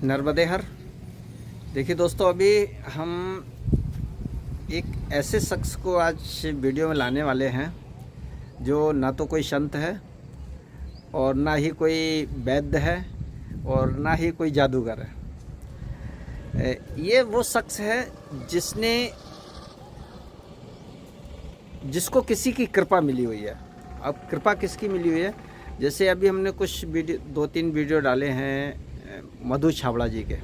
नर्मदे हर। देखिए दोस्तों, अभी हम एक ऐसे शख्स को आज वीडियो में लाने वाले हैं जो ना तो कोई संत है और ना ही कोई वैद्य है और ना ही कोई जादूगर है। ये वो शख्स है जिसको किसी की कृपा मिली हुई है। अब कृपा किसकी मिली हुई है? जैसे अभी हमने कुछ वीडियो 2-3 वीडियो डाले हैं मधु छाबड़ा जी के।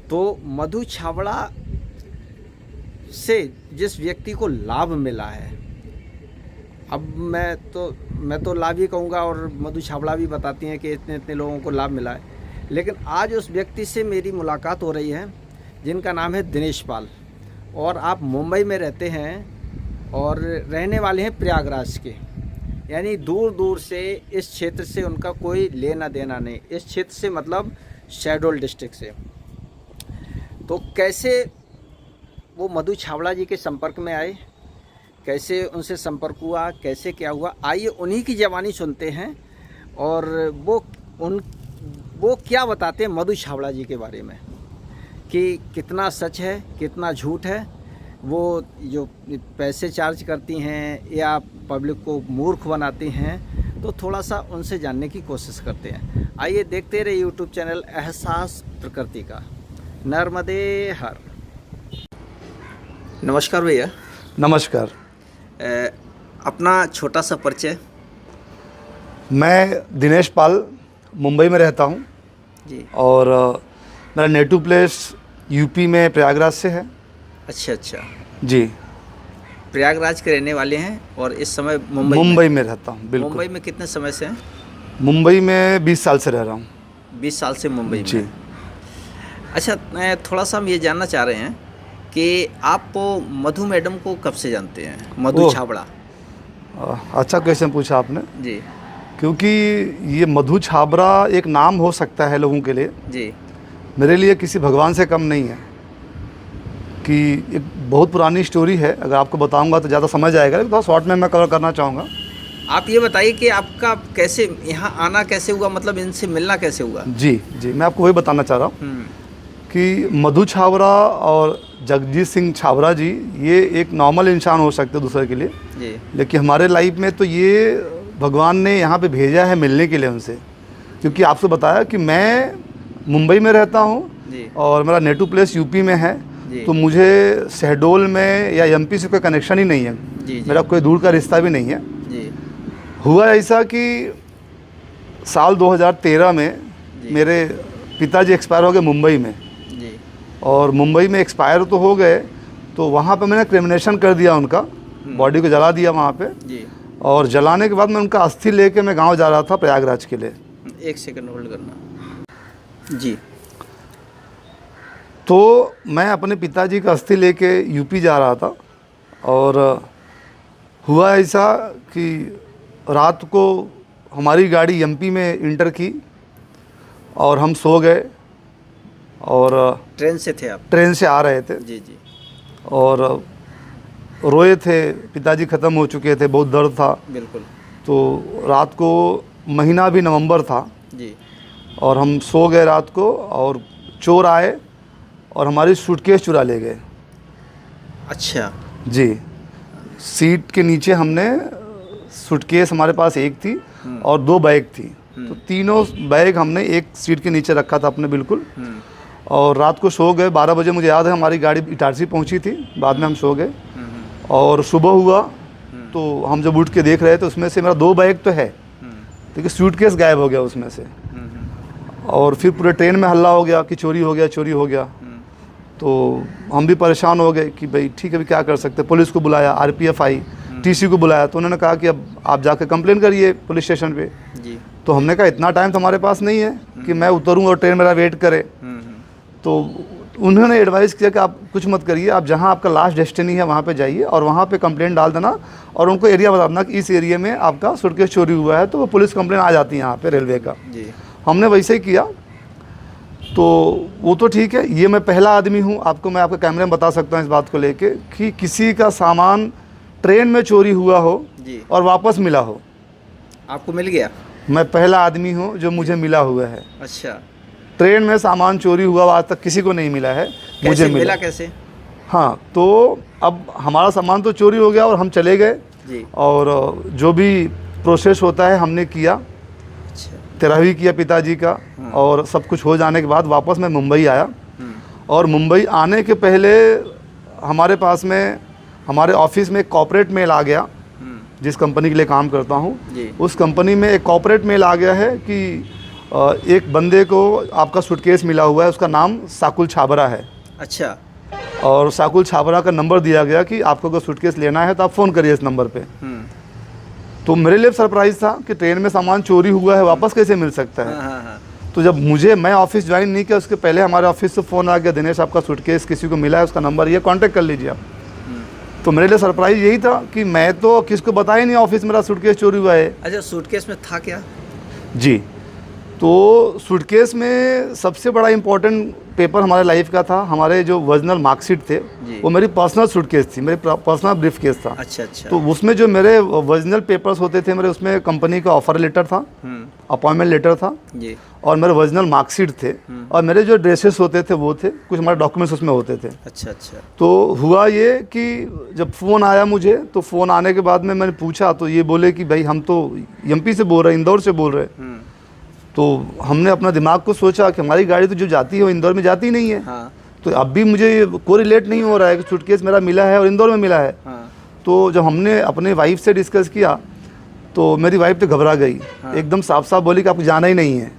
तो मधु छाबड़ा से जिस व्यक्ति को लाभ मिला है, अब मैं तो लाभ ही कहूँगा और मधु छाबड़ा भी बताती हैं कि इतने इतने लोगों को लाभ मिला है। लेकिन आज उस व्यक्ति से मेरी मुलाकात हो रही है जिनका नाम है दिनेश पाल, और आप मुंबई में रहते हैं और रहने वाले हैं प्रयागराज के, यानी दूर दूर से इस क्षेत्र से उनका कोई लेना देना नहीं। इस क्षेत्र से मतलब शहडोल डिस्ट्रिक्ट से। तो कैसे वो मधु छाबड़ा जी के संपर्क में आए, कैसे उनसे संपर्क हुआ, कैसे क्या हुआ, आइए उन्हीं की ज़बानी सुनते हैं और वो क्या बताते हैं मधु छाबड़ा जी के बारे में कि कितना सच है कितना झूठ है। वो जो पैसे चार्ज करती हैं या पब्लिक को मूर्ख बनाती हैं, तो थोड़ा सा उनसे जानने की कोशिश करते हैं। आइए देखते रहे यूट्यूब चैनल एहसास प्रकृति का। नर्मदे हर। नमस्कार भैया। नमस्कार। अपना छोटा सा परिचय। मैं दिनेश पाल मुंबई में रहता हूँ जी। और मेरा नेटिव प्लेस यूपी में प्रयागराज से है। अच्छा जी। प्रयागराज के रहने वाले हैं और इस समय मुंबई में रहता हूँ। बिल्कुल। मुंबई में कितने समय से हैं? मुंबई में 20 साल से रह रहा हूँ। 20 साल से मुंबई में। जी। अच्छा, थोड़ा सा हम ये जानना चाह रहे हैं कि आप मधु मैडम को कब से जानते हैं, मधु छाबड़ा? अच्छा क्वेश्चन पूछा आपने जी। क्योंकि ये मधु छाबड़ा एक नाम हो सकता है लोगों के लिए जी। मेरे लिए किसी भगवान से कम नहीं है। कि एक बहुत पुरानी स्टोरी है, अगर आपको बताऊंगा तो ज़्यादा समझ आएगा, लेकिन थोड़ा शॉर्ट में मैं कवर करना चाहूँगा। आप ये बताइए कि आपका कैसे यहाँ आना कैसे हुआ, मतलब इनसे मिलना कैसे हुआ? जी, मैं आपको वही बताना चाह रहा हूँ कि मधु छाबड़ा और जगजीत सिंह छाबड़ा जी ये एक नॉर्मल इंसान हो सकते दूसरे के लिए जी। लेकिन हमारे लाइफ में तो ये भगवान ने यहाँ पे भेजा है मिलने के लिए उनसे। क्योंकि आपसे बताया कि मैं मुंबई में रहता हूँ और मेरा नेटिव प्लेस यूपी में है, तो मुझे शहडोल में या एमपी से कोई कनेक्शन ही नहीं है। मेरा कोई दूर का रिश्ता भी नहीं है। हुआ ऐसा कि साल 2013 में मेरे पिताजी एक्सपायर हो गए मुंबई में। और मुंबई में एक्सपायर तो हो गए, तो वहाँ पे मैंने क्रिमिनेशन कर दिया, उनका बॉडी को जला दिया वहाँ पे। और जलाने के बाद मैं उनका अस्थि लेके मैं गांव जा रहा था प्रयागराज के लिए। एक सेकंड होल्ड करना। जी। तो मैं अपने पिताजी का अस्थि लेके यूपी जा रहा था और हुआ ऐसा कि रात को हमारी गाड़ी एमपी में इंटर की और हम सो गए। और ट्रेन से थे आप? ट्रेन से आ रहे थे। जी। और रोए थे, पिताजी ख़त्म हो चुके थे, बहुत दर्द था। बिल्कुल। तो रात को महीना भी नवंबर था जी। और हम सो गए रात को, और चोर आए और हमारी सूटकेस चुरा ले गए। अच्छा जी। सीट के नीचे हमने सूटकेस, हमारे पास एक थी और 2 बैग थी, तो तीनों बैग हमने एक सीट के नीचे रखा था अपने। बिल्कुल। और रात को सो गए। 12 बजे मुझे याद है हमारी गाड़ी इटारसी पहुंची थी, बाद में हम सो गए। और सुबह हुआ तो हम जब उठ के देख रहे थे उसमें से मेरा 2 बैग तो है, लेकिन सूटकेस गायब हो गया उसमें से। और फिर पूरे ट्रेन में हल्ला हो गया कि चोरी हो गया। तो हम भी परेशान हो गए कि भाई ठीक है, अभी क्या कर सकते। पुलिस को बुलाया, आरपीएफ आई, टीसी को बुलाया, तो उन्होंने कहा कि अब आप जाकर कंप्लेन करिए पुलिस स्टेशन पे। तो हमने कहा इतना टाइम तो हमारे पास नहीं है कि मैं उतरूँ और ट्रेन मेरा वेट करे। तो उन्होंने एडवाइस किया कि आप कुछ मत करिए, आप जहाँ आपका लास्ट डेस्टिनी है वहाँ पे जाइए और वहाँ पे कंप्लेंट डाल देना और उनको एरिया बता देना कि इस एरिया में आपका सूटकेस चोरी हुआ है, तो वो पुलिस कंप्लेंट आ जाती है यहाँ पे रेलवे का। हमने वैसे ही किया। तो वो तो ठीक है, ये मैं पहला आदमी हूँ, मैं आपके कैमरे में बता सकता हूँ इस बात को लेके कि किसी का सामान ट्रेन में चोरी हुआ हो और वापस मिला हो। आपको मिल गया? मैं पहला आदमी हूँ जो मुझे मिला हुआ है। अच्छा। ट्रेन में सामान चोरी हुआ आज तक किसी को नहीं मिला है, मुझे कैसे मिला। कैसे? हाँ, तो अब हमारा सामान तो चोरी हो गया और हम चले गए जी। और जो भी प्रोसेस होता है हमने किया, अच्छा। तेरहवीं किया पिताजी का, और सब कुछ हो जाने के बाद वापस मैं मुंबई आया। और मुंबई आने के पहले हमारे पास में, हमारे ऑफिस में एक कॉर्पोरेट मेल आ गया, जिस कंपनी के लिए काम करता हूँ उस कंपनी में एक कॉर्पोरेट मेल आ गया है कि एक बंदे को आपका सूटकेस मिला हुआ है, उसका नाम साकुल छाबरा है। अच्छा। और साकुल छाबरा का नंबर दिया गया कि आपको अगर सूटकेस लेना है तो आप फ़ोन करिए इस नंबर पे। तो मेरे लिए सरप्राइज़ था कि ट्रेन में सामान चोरी हुआ है, वापस कैसे मिल सकता है। हाँ। तो जब मैं ऑफिस ज्वाइन नहीं किया उसके पहले हमारे ऑफिस से फ़ोन आ गया, दिनेश आपका सूटकेस किसी को मिला है, उसका नंबर ये, कांटेक्ट कर लीजिए आप। तो मेरे लिए सरप्राइज़ यही था कि मैं तो किसको बताया नहीं ऑफिस मेरा सूटकेस चोरी हुआ है। अच्छा, सूटकेस में था क्या? जी, तो सूटकेस में सबसे बड़ा इम्पोर्टेंट पेपर हमारे लाइफ का था, हमारे जो ओरिजिनल मार्कशीट थे वो मेरी पर्सनल सूटकेस थी, मेरी पर्सनल ब्रीफ केस था। अच्छा अच्छा। तो उसमें जो मेरे ओरिजिनल पेपर्स होते थे मेरे, उसमें कंपनी का ऑफर लेटर था, अपॉइंटमेंट लेटर था जी, और मेरे ओरिजिनल मार्कशीट थे, और मेरे जो ड्रेसेस होते थे वो थे, कुछ हमारे डॉक्यूमेंट्स उसमें होते थे। अच्छा अच्छा। तो हुआ ये कि जब फ़ोन आया मुझे, तो फ़ोन आने के बाद में मैंने पूछा तो ये बोले कि भाई हम तो एमपी से बोल रहे हैं, इंदौर से बोल रहे हैं। तो हमने अपना दिमाग को सोचा कि हमारी गाड़ी तो जो जाती है वो इंदौर में जाती नहीं है। हाँ। तो अब भी मुझे कोई रिलेट नहीं हो रहा है कि सूटकेस मेरा मिला है और इंदौर में मिला है। हाँ। तो जब हमने अपने वाइफ से डिस्कस किया तो मेरी वाइफ तो घबरा गई। हाँ। एकदम साफ साफ बोली कि आपको जाना ही नहीं है।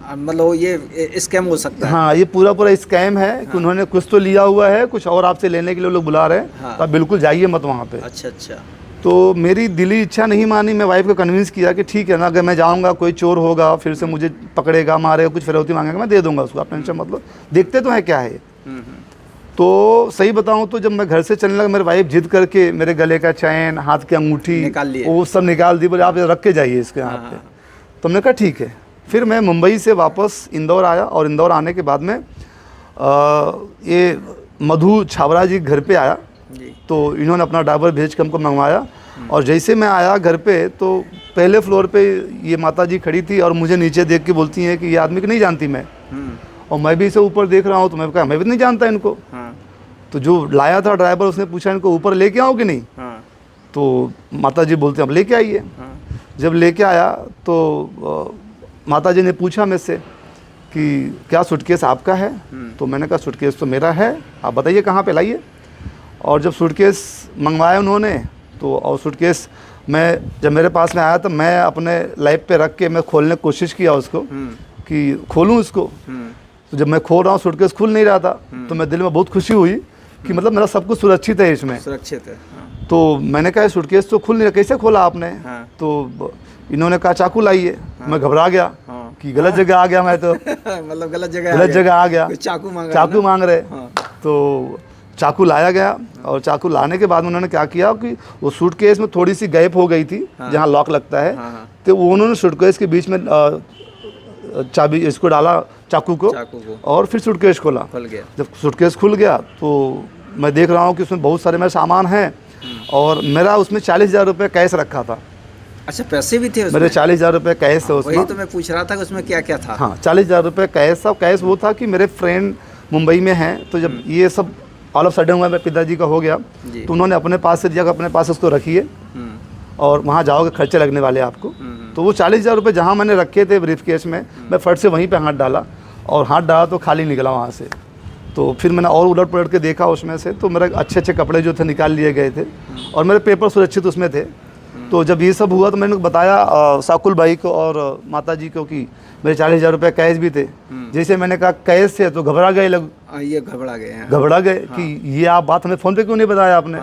मतलब ये स्कैम हो सकता है। हाँ, ये पूरा स्कैम है। हाँ। कि उन्होंने कुछ तो लिया हुआ है, कुछ और आपसे लेने के लिए लोग बुला रहे हैं। हाँ। तो आप बिल्कुल जाइए मत वहाँ पे। अच्छा अच्छा। तो मेरी दिली इच्छा नहीं मानी, मैं वाइफ को कन्विंस किया कि ठीक है ना, अगर मैं जाऊंगा कोई चोर होगा फिर से मुझे पकड़ेगा, मारेगा, कुछ फिरौती मांगेगा, मैं दे दूंगा उसको, आप टेंशन मतलब देखते तो है क्या है। तो सही बताऊं तो जब मैं घर से चलने लगा, मेरी वाइफ जिद करके मेरे गले का चैन, हाथ की अंगूठी निकाल लिए, वो सब निकाल दी, बोले आप रख के जाइए इसके हाथ पे। तो हमने कहा ठीक है। फिर मैं मुंबई से वापस इंदौर आया, और इंदौर आने के बाद में ये मधु छाबरा जी घर पे आया। तो इन्होंने अपना ड्राइवर भेज के हमको मंगवाया, और जैसे मैं आया घर पे तो पहले फ्लोर पे ये माता जी खड़ी थी और मुझे नीचे देख के बोलती हैं कि ये आदमी को नहीं जानती मैं। और मैं भी इसे ऊपर देख रहा हूँ, तो मैं कहा मैं भी नहीं जानता इनको। तो जो लाया था ड्राइवर उसने पूछा इनको ऊपर लेके आओ कि नहीं। तो माता जी बोलते हैं अब लेके आइए। जब लेके आया तो माता जी ने पूछा मुझसे कि क्या सूटकेस आपका है। तो मैंने कहा सूटकेस तो मेरा है, आप बताइए कहाँ पे लाइए। और जब सूटकेस मंगवाया उन्होंने तो, और सूटकेस मैं जब मेरे पास में आया तो मैं अपने लैप पे रख के मैं खोलने की कोशिश किया उसको कि खोलूँ इसको। तो जब मैं खोल रहा हूँ सूटकेस खुल नहीं रहा था। तो मैं दिल में बहुत खुशी हुई कि मतलब मेरा सब कुछ सुरक्षित है इसमें, सुरक्षित है। तो मैंने कहा सूटकेस तो खुल नहीं रहा, कैसे खोला आपने। तो इन्होंने कहा चाकू लाइए। मैं घबरा गया कि गलत जगह आ गया मैं तो मतलब गलत जगह आ गया। चाकू मांग रहे। तो चाकू लाया गया, और चाकू लाने के बाद उन्होंने क्या किया कि वो सूटकेस में थोड़ी सी गैप हो गई थी जहाँ लॉक लगता है। तो वो उन्होंने सूटकेस के बीच में चाबी इसको डाला, चाकू को, और फिर सूटकेस खोला। जब सूटकेस खुल गया तो मैं देख रहा हूँ कि उसमें बहुत सारे मेरे सामान हैं, और मेरा उसमें 40,000 रुपये कैश रखा था। अच्छा, पैसे भी थे उसमें? मेरे 40,000 रुपये कैश थे उसमें। वही तो मैं पूछ रहा था कि उसमें क्या क्या था। हाँ, 40,000 रुपये कैश था। कैश वो था कि मेरे फ्रेंड मुंबई में हैं, तो जब ये सब ऑल ऑफ सडन हुआ मेरे पिताजी का हो गया तो उन्होंने अपने पास से दिया, अपने पास उसको रखिए और वहाँ जाओगे खर्चे लगने वाले आपको। तो वो 40,000 रुपये जहाँ मैंने रखे थे ब्रीफ केस में, मैं फट से वहीं पे हाथ डाला, और हाथ डाला तो खाली निकला वहाँ से। तो फिर मैंने और उलट पलट के देखा उसमें से, तो मेरे अच्छे अच्छे कपड़े जो थे निकाल लिए गए थे, और मेरे पेपर सुरक्षित उसमें थे। तो जब ये सब हुआ तो मैंने बताया साकुल भाई को और माता जी को कि मेरे 40,000 रुपये कैश भी थे। जैसे मैंने कहा कैश थे तो घबरा गए लोग। ये घबरा गए हैं। घबरा गए कि ये आप बात हमें फ़ोन पे क्यों नहीं बताया आपने।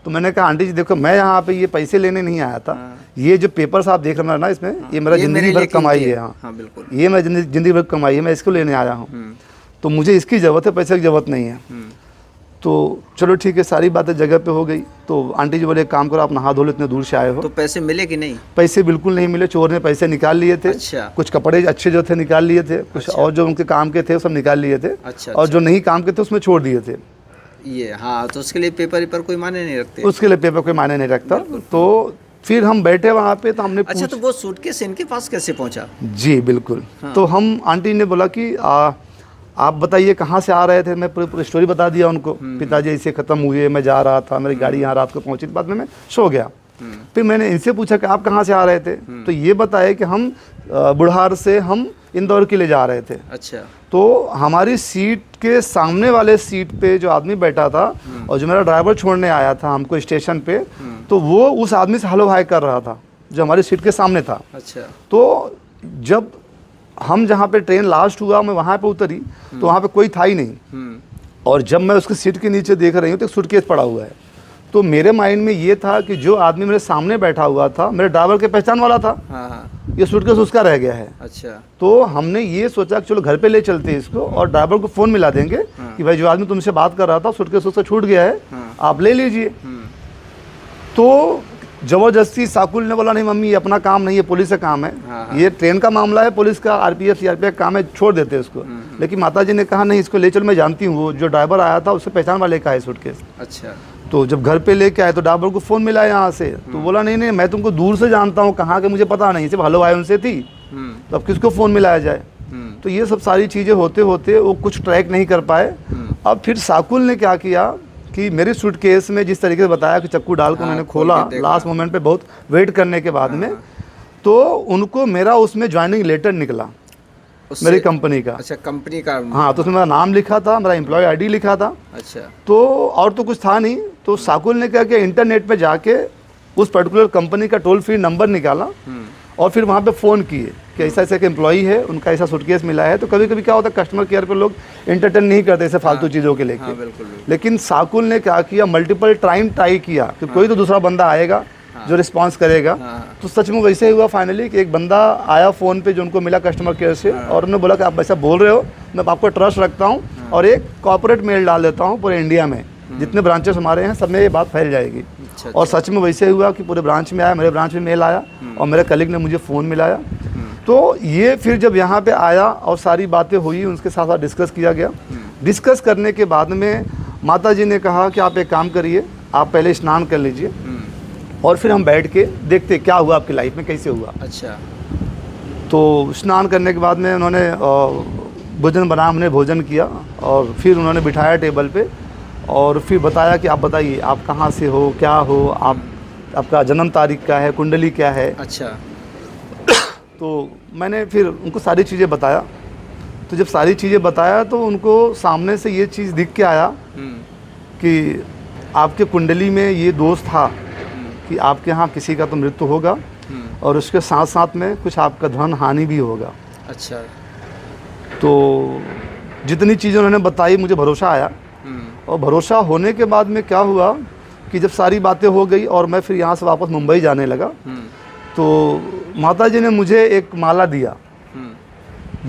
तो मैंने कहा आंटी जी देखो, मैं यहाँ पे ये पैसे लेने नहीं आया था। ये जो पेपर्स आप देख रहे हैं ना इसमें, ये मेरा ज़िंदगी भर कमाई है। हाँ बिल्कुल, ये मैं ज़िंदगी भर कमाई है, मैं इसको लेने आया हूँ। तो मुझे इसकी ज़रूरत है, पैसे की ज़रूरत नहीं है। तो चलो ठीक है, सारी बातें जगह पे हो गई। तो आंटी जी बोले एक काम करो, आप नहा धो लो, इतने दूर से आए हो। तो पैसे मिले कि नहीं? पैसे बिल्कुल नहीं मिले, चोर ने पैसे निकाल लिए थे। अच्छा। कुछ कपड़े अच्छे जो थे निकाल लिए थे, कुछ और जो उनके काम के थे सब निकाल लिए थे। अच्छा। और जो नहीं काम के थे उसमें छोड़ दिए थे। ये हाँ, तो उसके लिए पेपर कोई मायने नहीं रखते। उसके लिए पेपर कोई मायने नहीं रखता। तो फिर हम बैठे वहाँ पे तो हमने अच्छा, तो वो सूटकेस इनके पास कैसे पहुंचा? जी बिल्कुल। हाँ। तो हम आंटी ने बोला कि आप बताइए कहाँ से आ रहे थे। मैं पूरी स्टोरी बता दिया उनको, पिताजी ऐसे ख़त्म हुए, मैं जा रहा था, मेरी गाड़ी यहाँ रात को पहुँची, बाद में मैं सो गया। फिर मैंने इनसे पूछा कि आप कहाँ से आ रहे थे, तो ये बताए कि हम बुढ़ार से हम इंदौर के लिए जा रहे थे। अच्छा। तो हमारी सीट के सामने वाले सीट पे जो आदमी बैठा था और जो मेरा ड्राइवर छोड़ने आया था हमको स्टेशन पे, तो वो उस आदमी से हेलो हाय कर रहा था जो हमारी सीट के सामने था। अच्छा। तो जब हम जहाँ पे ट्रेन लास्ट हुआ, मैं वहाँ पे उतरी तो वहाँ पे कोई था ही नहीं। और जब मैं उसकी सीट के नीचे देख रही हूँ तो एक सूटकेस पड़ा हुआ है। तो मेरे माइंड में ये था कि जो आदमी मेरे सामने बैठा हुआ था मेरे ड्राइवर के पहचान वाला था। हाँ। ये सूटकेस उसका रह गया है। अच्छा। तो हमने ये सोचा कि चलो घर पे ले चलते हैं इसको और ड्राइवर को फ़ोन मिला देंगे कि भाई जो आदमी तुमसे बात कर रहा था सूटकेस उसका छूट गया है, आप ले लीजिए। तो ज़बरदस्ती साकुल ने बोला नहीं मम्मी ये अपना काम नहीं है, पुलिस का काम है, ये ट्रेन का मामला है, पुलिस का आरपीएफ सीआरपीएफ काम है, छोड़ देते हैं उसको। लेकिन माताजी ने कहा नहीं इसको ले चल, मैं जानती हूँ वो जो ड्राइवर आया था उससे पहचान वाले का है सूटकेस। अच्छा। तो जब घर पे लेके आए तो ड्राइवर को फ़ोन मिला यहाँ से, तो बोला नहीं नहीं मैं तुमको दूर से जानता हूँ, कहाँ के मुझे पता नहीं, सिर्फ हेलो हाय उनसे थी, तो अब किसको फ़ोन मिलाया जाए। तो ये सब सारी चीज़ें होते होते वो कुछ ट्रैक नहीं कर पाए। अब फिर साकुल ने क्या किया कि मेरी सूटकेस में जिस तरीके से बताया कि चक्कू डाल कर उन्होंने खोला लास्ट मोमेंट पे बहुत वेट करने के बाद में, तो उनको मेरा उसमें ज्वाइनिंग लेटर निकला मेरी कंपनी का। अच्छा, कंपनी का। हाँ, तो उसमें मेरा नाम लिखा था, मेरा एम्प्लॉय आईडी लिखा था। अच्छा। तो और तो कुछ था नहीं। तो साकुल ने क्या किया, इंटरनेट पे जाके उस पर्टिकुलर कंपनी का टोल फ्री नंबर निकाला और फिर वहाँ पे फ़ोन किए कि ऐसा ऐसा एक एम्प्लॉई है, उनका ऐसा सूटकेस मिला है। तो कभी कभी क्या होता है कस्टमर केयर पे लोग एंटरटेन नहीं करते ऐसे फालतू चीज़ों के लेके। बिल्कुल। लेकिन साकुल ने क्या किया, मल्टीपल टाइम ट्राई किया कि कोई तो दूसरा बंदा आएगा जो रिस्पांस करेगा। तो सच में वैसे ही हुआ फाइनली कि एक बंदा आया फ़ोन पे जो उनको मिला कस्टमर केयर से, और उन्होंने बोला कि आप ऐसा बोल रहे हो, मैं आपको ट्रस्ट रखता हूँ और एक कॉर्पोरेट मेल डाल देता हूँ पूरे इंडिया में, जितने ब्रांचेस हमारे हैं सब में ये बात फैल जाएगी। और सच में वैसे ही हुआ कि पूरे ब्रांच में आया, मेरे ब्रांच में मेल आया और मेरे कलीग ने मुझे फ़ोन मिलाया। तो ये फिर जब यहाँ पे आया और सारी बातें हुई, उनके साथ साथ डिस्कस किया गया। डिस्कस करने के बाद में माता जी ने कहा कि आप एक काम करिए, आप पहले स्नान कर लीजिए और फिर हम बैठ के देखते क्या हुआ आपकी लाइफ में, कैसे हुआ। अच्छा। तो स्नान करने के बाद में उन्होंने भोजन बनाया, हमने भोजन किया और फिर उन्होंने बिठाया टेबल पे और फिर बताया कि आप बताइए आप कहाँ से हो, क्या हो, आपका जन्म तारीख क्या है, कुंडली क्या है। अच्छा। तो मैंने फिर उनको सारी चीज़ें बताया। तो जब सारी चीज़ें बताया तो उनको सामने से ये चीज़ दिख के आया कि आपके कुंडली में ये दोष था कि आपके यहाँ किसी का तो मृत्यु होगा और उसके साथ साथ में कुछ आपका धन हानि भी होगा। अच्छा। तो जितनी चीज़ें उन्होंने बताई मुझे भरोसा आया और भरोसा होने के बाद में क्या हुआ कि जब सारी बातें हो गई और मैं फिर यहाँ से वापस मुंबई जाने लगा, तो माता जी ने मुझे एक माला दिया।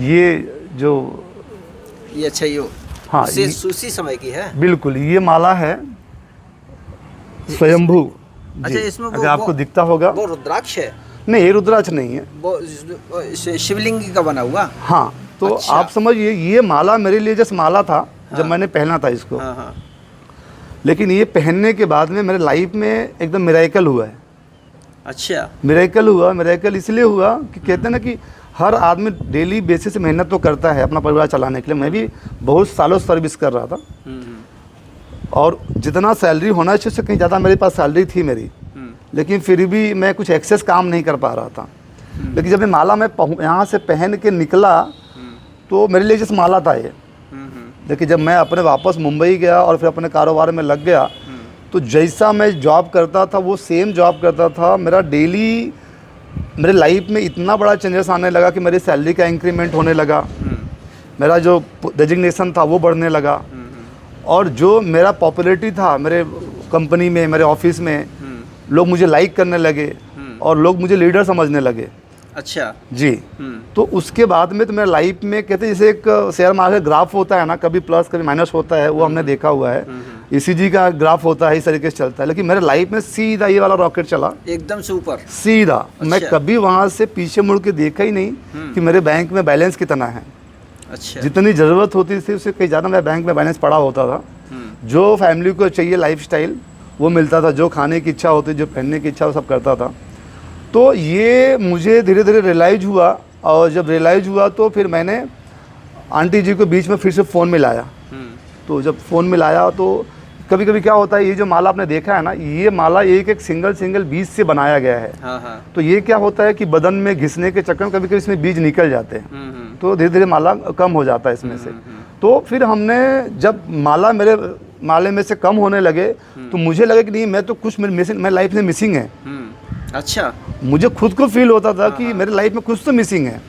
ये जो ये अच्छा ये हाँ उसी समय की है। बिल्कुल, ये माला है स्वयंभू। अच्छा, इसमें अगर आपको दिखता होगा वो रुद्राक्ष है? नहीं, ये रुद्राक्ष नहीं है, वो शिवलिंग का बना हुआ। हाँ, तो अच्छा। आप समझिए ये माला मेरे लिए जैसे माला था जब मैंने पहना था इसको। हाँ। लेकिन ये पहनने के बाद में मेरे लाइफ में एकदम मिरेकल हुआ है। अच्छा। मिरेकल हुआ, मिरेकल इसलिए हुआ कि कहते हैं ना कि हर आदमी डेली बेसिस से मेहनत तो करता है अपना परिवार चलाने के लिए। मैं भी बहुत सालों सर्विस कर रहा था और जितना सैलरी होना चाहिए उससे कहीं ज़्यादा मेरे पास सैलरी थी मेरी, लेकिन फिर भी मैं कुछ एक्सेस काम नहीं कर पा रहा था। लेकिन जब ये माला मैं यहाँ से पहन के निकला तो मेरे लिए जैसे माला था ये। लेकिन जब मैं अपने वापस मुंबई गया और फिर अपने कारोबार में लग गया तो जैसा मैं जॉब करता था वो सेम जॉब करता था। मेरा डेली मेरे लाइफ में इतना बड़ा चेंजेस आने लगा कि मेरी सैलरी का इंक्रीमेंट होने लगा, मेरा जो डेजिग्नेशन था वो बढ़ने लगा और जो मेरा पॉपुलैरिटी था मेरे कंपनी में, मेरे ऑफिस में, लोग मुझे लाइक करने लगे और लोग मुझे लीडर समझने लगे। अच्छा जी। तो उसके बाद में तो मेरे लाइफ में कहते जैसे एक शेयर मार्केट ग्राफ होता है ना, कभी प्लस कभी माइनस होता है, वो हमने देखा हुआ है। ईसीजी का ग्राफ होता है, इस तरीके से चलता है। लेकिन मेरे लाइफ में सीधा ये वाला रॉकेट चला एकदम से ऊपर सीधा। अच्छा। मैं कभी वहाँ से पीछे मुड़ के देखा ही नहीं कि मेरे बैंक में बैलेंस कितना है। अच्छा। जितनी ज़रूरत होती थी उससे कहीं ज़्यादा मेरे बैंक में बैलेंस पड़ा होता था। जो फैमिली को चाहिए लाइफस्टाइल वो मिलता था, जो खाने की इच्छा होती, जो पहनने की इच्छा, वो सब करता था। तो ये मुझे धीरे धीरे रियलाइज़ हुआ, और जब रियलाइज़ हुआ तो फिर मैंने आंटी जी को बीच में फिर से फ़ोन में लाया। तो जब फ़ोन में लाया तो कभी कभी क्या होता है, ये जो माला आपने देखा है ना, ये माला एक एक सिंगल बीज से बनाया गया है। हाँ। तो ये क्या होता है कि बदन में घिसने के चक्कर में कभी कभी इसमें बीज निकल जाते हैं, तो धीरे धीरे माला कम हो जाता है इसमें से। तो फिर हमने जब माला मेरे माले में से कम होने लगे तो मुझे लगा कि नहीं, मैं तो कुछ मैं लाइफ में मिसिंग है। अच्छा, मुझे खुद को फील होता था कि मेरे लाइफ में कुछ तो मिसिंग है।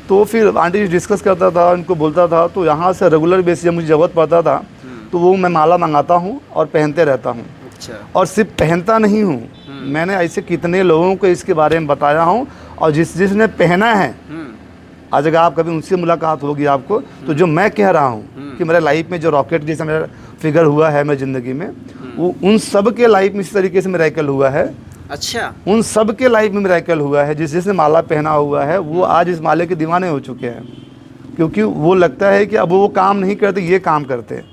तो फिर आंटी जी डिस्कस करता था, उनको बोलता था, तो यहाँ से रेगुलर बेसिस जब मुझे ज़रूरत पड़ता था तो वो मैं माला मंगाता हूँ और पहनते रहता हूँ। अच्छा। और सिर्फ पहनता नहीं हूँ, मैंने ऐसे कितने लोगों को इसके बारे में बताया हूँ, और जिसने पहना है, आज अगर आप कभी उनसे मुलाकात होगी आपको, तो जो मैं कह रहा हूँ कि मेरे लाइफ में जो रॉकेट जैसा मेरा फिगर हुआ है मेरी ज़िंदगी में, वो उन सब के लाइफ में इस तरीके से मिरेकल हुआ है। अच्छा, उन सब के लाइफ में मिरेकल हुआ है। जिसने माला पहना हुआ है वो आज इस माले के दीवाने हो चुके हैं, क्योंकि वो लगता है कि अब वो काम नहीं करते, ये काम करते हैं।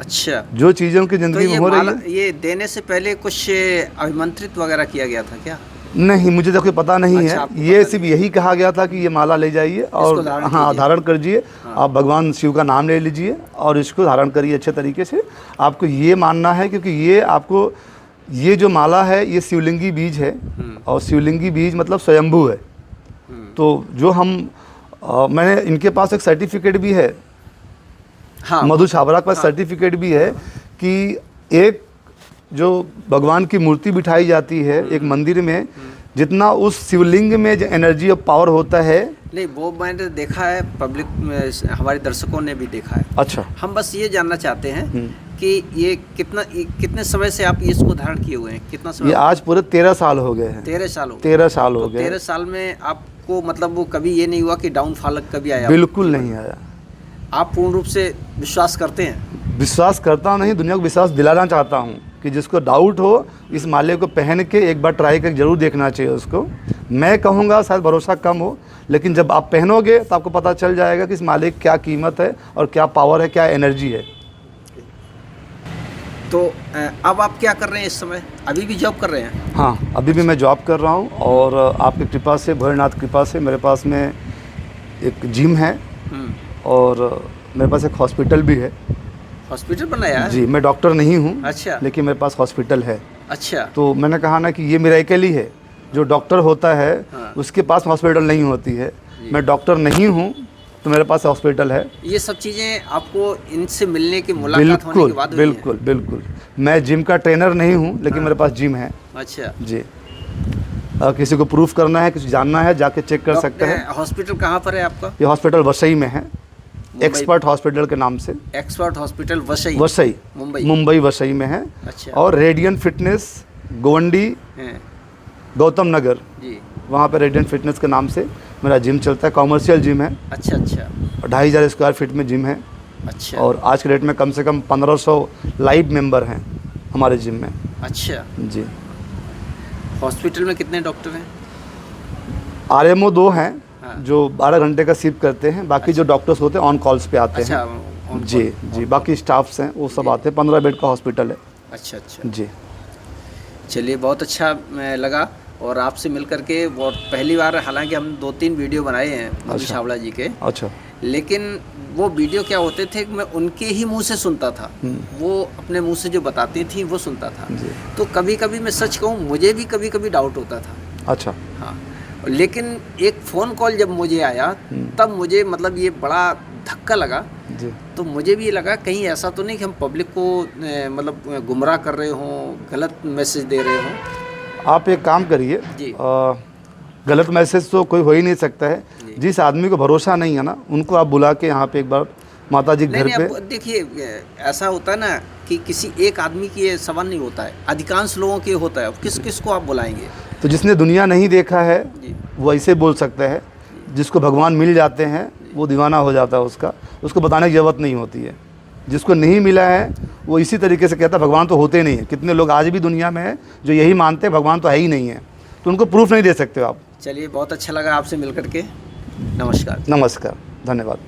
अच्छा, जो चीज़ें उनकी ज़िंदगी में हो रही है। ये देने से पहले कुछ अभिमंत्रित वगैरह किया गया था क्या? नहीं, मुझे तो कोई पता नहीं अच्छा, है। ये सिर्फ यही कहा गया था कि ये माला ले जाइए और हाँ धारण करिए, आप भगवान शिव का नाम ले लीजिए और इसको धारण करिए अच्छे तरीके से। आपको ये मानना है, क्योंकि ये आपको, ये जो माला है ये शिवलिंगी बीज है, और शिवलिंगी बीज मतलब स्वयंभू है। तो जो हम मैंने इनके पास एक सर्टिफिकेट भी है, हाँ, मधु छाबड़ा का सर्टिफिकेट भी है कि एक जो भगवान की मूर्ति बिठाई जाती है एक मंदिर में, जितना उस शिवलिंग में जो एनर्जी और पावर होता है। नहीं, वो मैंने देखा है, पब्लिक में हमारे दर्शकों ने भी देखा है। अच्छा, हम बस ये जानना चाहते हैं कि ये कितने समय से आप ये इसको धारण किए हुए हैं? कितना समय? ये आज पूरे 13 साल हो गए हैं। 13 साल हो गए। 13 साल हो गए। 13 साल में आपको मतलब वो कभी ये नहीं हुआ कि डाउनफॉल कभी आया? बिल्कुल नहीं आया। आप पूर्ण रूप से विश्वास करते हैं? विश्वास करता नहीं, दुनिया को विश्वास दिलाना चाहता हूँ कि जिसको डाउट हो इस माले को पहन के एक बार ट्राई करके ज़रूर देखना चाहिए उसको। मैं कहूँगा शायद भरोसा कम हो, लेकिन जब आप पहनोगे तो आपको पता चल जाएगा कि इस माले की क्या कीमत है और क्या पावर है, क्या एनर्जी है। तो अब आप क्या कर रहे हैं इस समय? अभी भी जॉब कर रहे हैं? हाँ, अभी भी मैं जॉब कर रहा हूँ, और आपकी कृपा से, भोलेनाथ कृपा से मेरे पास में एक जिम है और मेरे पास एक हॉस्पिटल भी है। हॉस्पिटल बनाया है? जी, मैं डॉक्टर नहीं हूँ। अच्छा। लेकिन मेरे पास हॉस्पिटल है। अच्छा। तो मैंने कहा ना कि ये मिरेकल ही है। जो डॉक्टर होता है हाँ। उसके पास हॉस्पिटल नहीं होती है। मैं डॉक्टर नहीं हूँ तो मेरे पास हॉस्पिटल है। ये सब चीज़ें आपको इनसे मिलने की मुलाकात होने के बाद हुई हैं? बिल्कुल बिल्कुल। मैं जिम का ट्रेनर नहीं हूँ, लेकिन मेरे पास जिम है। अच्छा जी, किसी को प्रूफ करना है, कुछ जानना है, जाके चेक कर सकते हैं। हॉस्पिटल कहाँ पर है आपका? ये हॉस्पिटल वसई में है, एक्सपर्ट हॉस्पिटल के नाम से। Expert hospital Vasai? वसई, मुंबई वसई में है। अच्छा। और रेडियंट फिटनेस गोवंडी गौतम नगर, जी, वहाँ पे रेडियंट फिटनेस के नाम से मेरा जिम चलता है। कॉमर्शियल जिम है। अच्छा अच्छा। 2500 स्क्वायर फीट में जिम है। अच्छा। और आज के डेट में कम से कम 1500 लाइव मेंबर हैं हमारे जिम में। अच्छा जी। हॉस्पिटल में कितने डॉक्टर हैं? RMO 2 हैं। हाँ। जो 12 घंटे का शिफ्ट करते हैं। बाकी जो डॉक्टर्स होते हैं ऑन कॉल्स पे आते अच्छा, हैं। जी, बाकी स्टाफ्स हैं वो सब आते हैं। 15 बेड का हॉस्पिटल है। अच्छा अच्छा जी। चलिए, बहुत अच्छा लगा और आपसे मिल करके। और पहली बार, हालांकि हम 2-3 वीडियो बनाए हैं मधु छाबड़ा जी के। अच्छा। लेकिन वो वीडियो क्या होते थे कि मैं उनके ही मुंह से सुनता था, वो अपने मुंह से जो बताती थी वो सुनता था। तो कभी कभी मैं सच कहूँ, मुझे भी कभी कभी डाउट होता था। अच्छा। हाँ, लेकिन एक फ़ोन कॉल जब मुझे आया तब मुझे मतलब ये बड़ा धक्का लगा जी। तो मुझे भी लगा कहीं ऐसा तो नहीं कि हम पब्लिक को मतलब गुमराह कर रहे हों, गलत मैसेज दे रहे हों। आप एक काम करिए, जी। गलत मैसेज तो कोई हो ही नहीं सकता है। जिस आदमी को भरोसा नहीं है ना, उनको आप बुला के यहाँ पे एक बार माता जी घर पे। देखिए, ऐसा होता है ना कि किसी एक आदमी की ये सवाल नहीं होता है, अधिकांश लोगों के होता है। किस किस को आप बुलाएंगे? तो जिसने दुनिया नहीं देखा है वो ऐसे बोल सकता है। जिसको भगवान मिल जाते हैं वो दीवाना हो जाता है उसको बताने की ज़रूरत नहीं होती है। जिसको नहीं मिला है वो इसी तरीके से कहता है भगवान तो होते नहीं है। कितने लोग आज भी दुनिया में हैं जो यही मानते हैं भगवान तो है ही नहीं है, तो उनको प्रूफ नहीं दे सकते हो आप। चलिए, बहुत अच्छा लगा आपसे मिल करके। नमस्कार। नमस्कार, धन्यवाद।